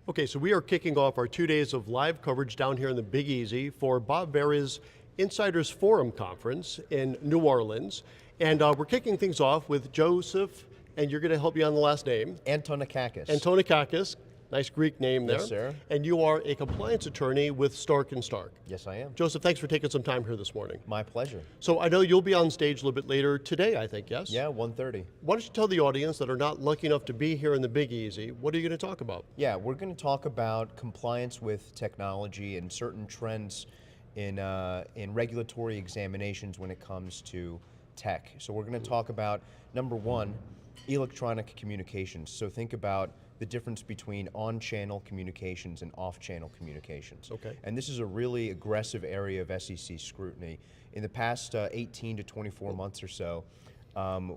Okay, so we are kicking off our 2 days of live coverage down here in the Big Easy for Bob Vera's Insiders Forum Conference in New Orleans. And we're kicking things off with Joseph, and you're going to help me on the last name. Antonakakis. Antonakakis, nice Greek name there. Yes, sir. And you are a compliance attorney with Stark & Stark. Yes, I am. Joseph, thanks for taking some time here this morning. My pleasure. So I know you'll be on stage a little bit later today, I think, yes? Yeah, 1:30. Why don't you tell the audience that are not lucky enough to be here in the Big Easy, what are you going to talk about? Yeah, we're going to talk about compliance with technology and certain trends in regulatory examinations when it comes to tech. So we're going to talk about, number one, electronic communications. So think about the difference between on-channel communications and off-channel communications. Okay. And this is a really aggressive area of SEC scrutiny. In the past 18 to 24 months or so,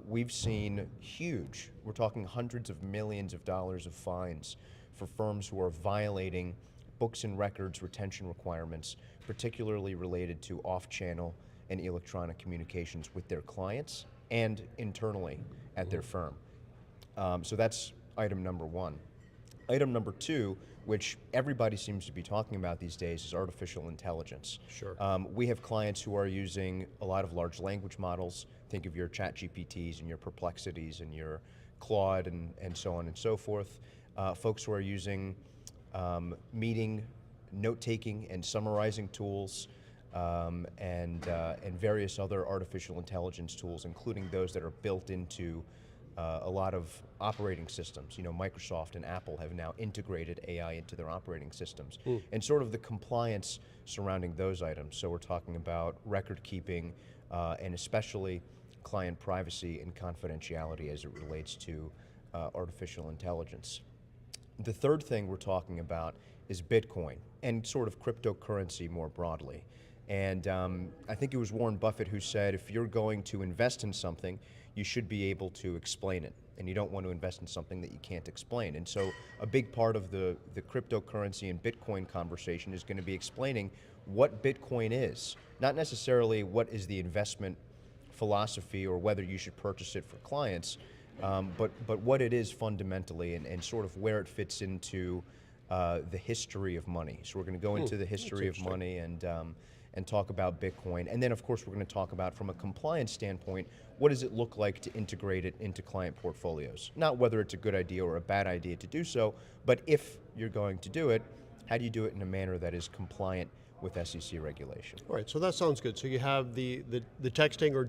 we've seen huge, we're talking hundreds of millions of dollars of fines for firms who are violating books and records retention requirements, particularly related to off-channel and electronic communications with their clients and internally at their firm. So that's item number one. Item number two, which everybody seems to be talking about these days, is artificial intelligence. Sure. We have clients who are using a lot of large language models. Think of your ChatGPTs and your Perplexities and your Claude and so on and so forth. Folks who are using meeting, note-taking, and summarizing tools, and various other artificial intelligence tools, including those that are built into a lot of operating systems. You know, Microsoft and Apple have now integrated AI into their operating systems. And sort of the compliance surrounding those items. So we're talking about record keeping and especially client privacy and confidentiality as it relates to artificial intelligence. The third thing we're talking about is Bitcoin and sort of cryptocurrency more broadly. And I think it was Warren Buffett who said, if you're going to invest in something, you should be able to explain it. And you don't want to invest in something that you can't explain. And so a big part of the cryptocurrency and Bitcoin conversation is going to be explaining what Bitcoin is. Not necessarily what is the investment philosophy or whether you should purchase it for clients, but what it is fundamentally and sort of where it fits into the history of money. So we're going to go into the history of money and talk about Bitcoin. And then of course we're going to talk about, from a compliance standpoint, what does it look like to integrate it into client portfolios? Not whether it's a good idea or a bad idea to do so, but if you're going to do it, how do you do it in a manner that is compliant with SEC regulation? All right, so that sounds good. So you have the texting or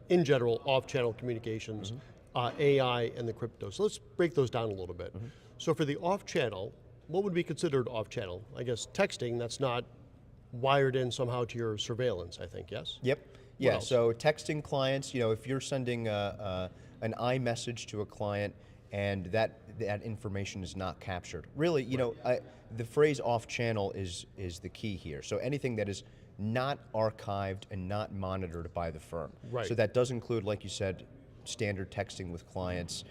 in general, off-channel communications, AI, and the crypto. So let's break those down a little bit. So for the off-channel, what would be considered off-channel? I guess texting, that's not wired in somehow to your surveillance, I think, yes? Yep. Yeah, so texting clients, you know, if you're sending an iMessage to a client and that information is not captured. Really, you know, the phrase off-channel is the key here. So anything that is not archived and not monitored by the firm. Right. So that does include, like you said, standard texting with clients.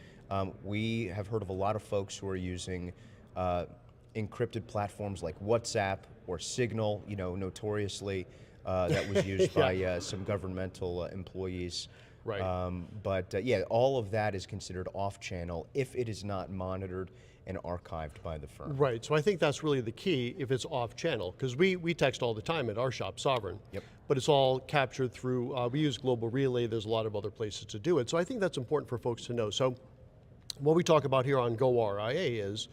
We have heard of a lot of folks who are using encrypted platforms like WhatsApp or Signal, you know, notoriously that was used by some governmental employees. Right. But yeah, all of that is considered off-channel if it is not monitored and archived by the firm. Right, so I think that's really the key if it's off-channel, because we text all the time at our shop, Sovereign. Yep. But it's all captured through, we use Global Relay, there's a lot of other places to do it. So I think that's important for folks to know. So what we talk about here on goRIA is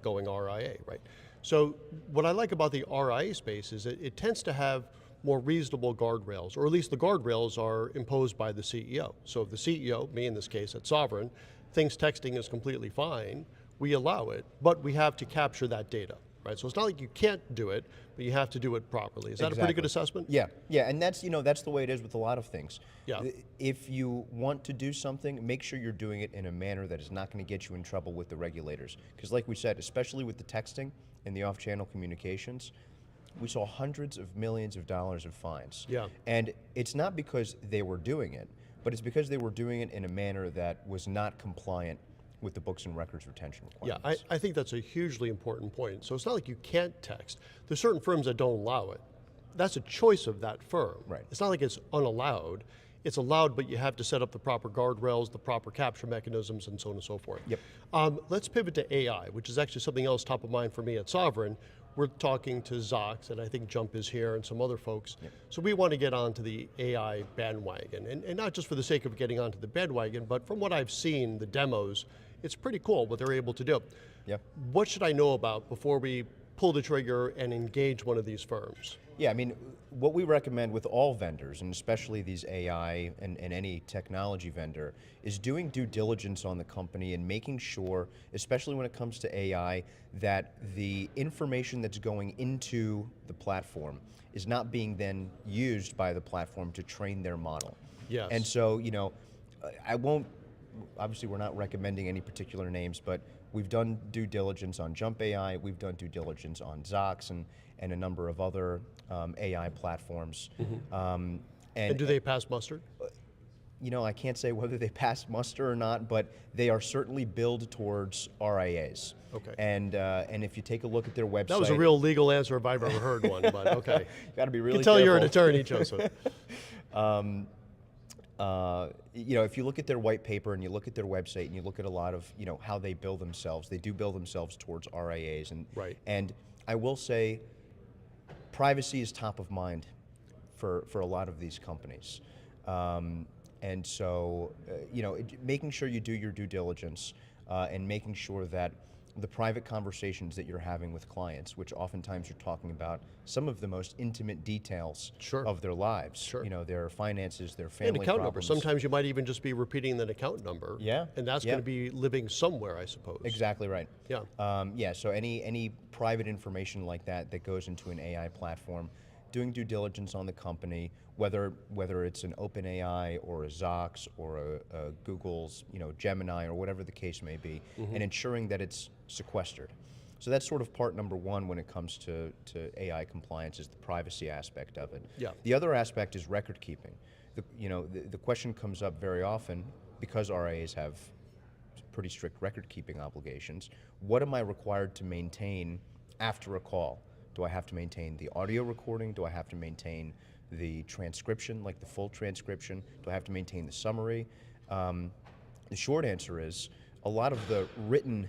going RIA, right? So what I like about the RIA space is it tends to have more reasonable guardrails, or at least the guardrails are imposed by the CEO. So if the CEO, me in this case at Sovereign, thinks texting is completely fine, we allow it, but we have to capture that data, right? So it's not like you can't do it, but you have to do it properly. Is that a pretty good assessment? Yeah, yeah, and that's, you know, that's the way it is with a lot of things. Yeah. If you want to do something, make sure you're doing it in a manner that is not going to get you in trouble with the regulators. Because like we said, especially with the texting and the off-channel communications, we saw hundreds of millions of dollars of fines. Yeah. And it's not because they were doing it, but it's because they were doing it in a manner that was not compliant with the books and records retention requirements. Yeah, I think that's a hugely important point. So it's not like you can't text. There's certain firms that don't allow it. That's a choice of that firm. Right. It's not like it's unallowed. it's allowed, but you have to set up the proper guardrails, the proper capture mechanisms, and so on and so forth. Yep. Let's pivot to AI, which is actually something else top of mind for me at Sovereign. We're talking to Zox, and I think Jump is here, and some other folks. Yep. So we want to get onto the AI bandwagon, and not just for the sake of getting onto the bandwagon, but from what I've seen, the demos, it's pretty cool what they're able to do. Yep. What should I know about before we pull the trigger and engage one of these firms? Yeah, I mean, what we recommend with all vendors, and especially these AI and any technology vendor, is doing due diligence on the company and making sure, especially when it comes to AI, that the information that's going into the platform is not being then used by the platform to train their model. Yes. And so, you know, I won't, obviously we're not recommending any particular names, but we've done due diligence on Jump AI, we've done due diligence on Zox and a number of other AI platforms. And do they pass muster? You know, I can't say whether they pass muster or not, but they are certainly billed towards RIAs. Okay. And if you take a look at their website, That was a real legal answer if I've ever heard one, but okay. you got to be really You can tell careful. you're an attorney, Joseph. You know, if you look at their white paper and you look at their website and you look at a lot of, you know, how they bill themselves, they do bill themselves towards RIAs. And, Right. and I will say, privacy is top of mind for a lot of these companies. And so, you know, making sure you do your due diligence and making sure that the private conversations that you're having with clients, which oftentimes you're talking about some of the most intimate details Sure. of their lives, Sure. you know, their finances, their family And account problems. number. Sometimes you might even just be repeating an account number. Yeah, And that's yeah. going to be living somewhere, I suppose. Exactly right. Yeah. Yeah, so any private information like that that goes into an AI platform, doing due diligence on the company, whether it's an OpenAI or a Zox or a Google's, you know, Gemini or whatever the case may be, and ensuring that it's sequestered. So that's sort of part number one when it comes to AI compliance, is the privacy aspect of it. Yeah. The other aspect is record keeping. The question comes up very often, because RIAs have pretty strict record keeping obligations, what am I required to maintain after a call? Do I have to maintain the audio recording? Do I have to maintain the transcription, like the full transcription? Do I have to maintain the summary? The short answer is a lot of the written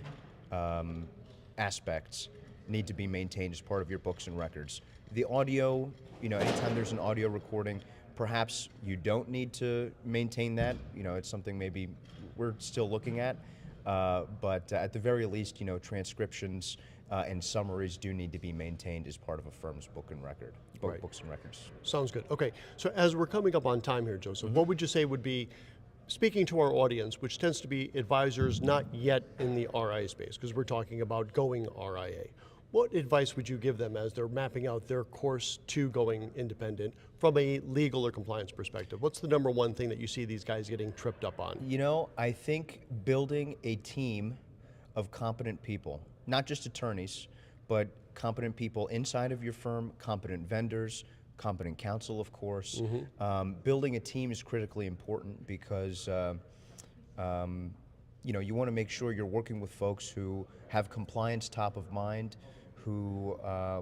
aspects need to be maintained as part of your books and records. The audio, you know, anytime there's an audio recording, perhaps you don't need to maintain that. You know, it's something maybe we're still looking at, but at the very least, you know, transcriptions and summaries do need to be maintained as part of a firm's book and record, Right. books and records. Sounds good. Okay, so as we're coming up on time here, Joseph, what would you say would be, speaking to our audience, which tends to be advisors not yet in the RIA space, because we're talking about going RIA, what advice would you give them as they're mapping out their course to going independent from a legal or compliance perspective? What's the number one thing that you see these guys getting tripped up on? You know, I think building a team of competent people, not just attorneys, but competent people inside of your firm, competent vendors, competent counsel, of course. Building a team is critically important because you know, you want to make sure you're working with folks who have compliance top of mind, who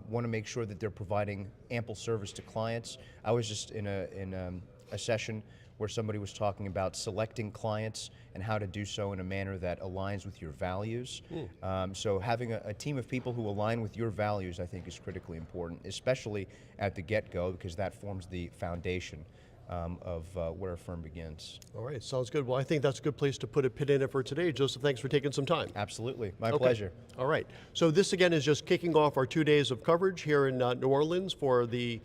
want to make sure that they're providing ample service to clients. I was just in a session where somebody was talking about selecting clients and how to do so in a manner that aligns with your values. So having a team of people who align with your values, I think, is critically important, especially at the get-go, because that forms the foundation of where a firm begins. All right, sounds good. Well, I think that's a good place to put a pin in it for today. Joseph, thanks for taking some time. Absolutely, my Okay. pleasure. All right, so this again is just kicking off our 2 days of coverage here in New Orleans for the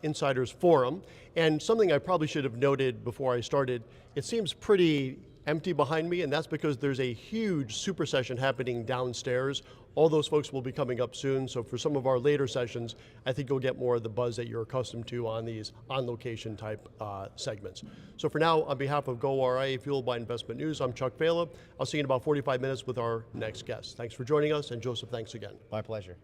Insiders Forum. And something I probably should have noted before I started, it seems pretty empty behind me, and that's because there's a huge super session happening downstairs. All those folks will be coming up soon, so for some of our later sessions, I think you'll get more of the buzz that you're accustomed to on these on-location type segments. So for now, on behalf of goRIA, fueled by Investment News, I'm Chuck Vela. I'll see you in about 45 minutes with our next guest. Thanks for joining us, and Joseph, thanks again. My pleasure.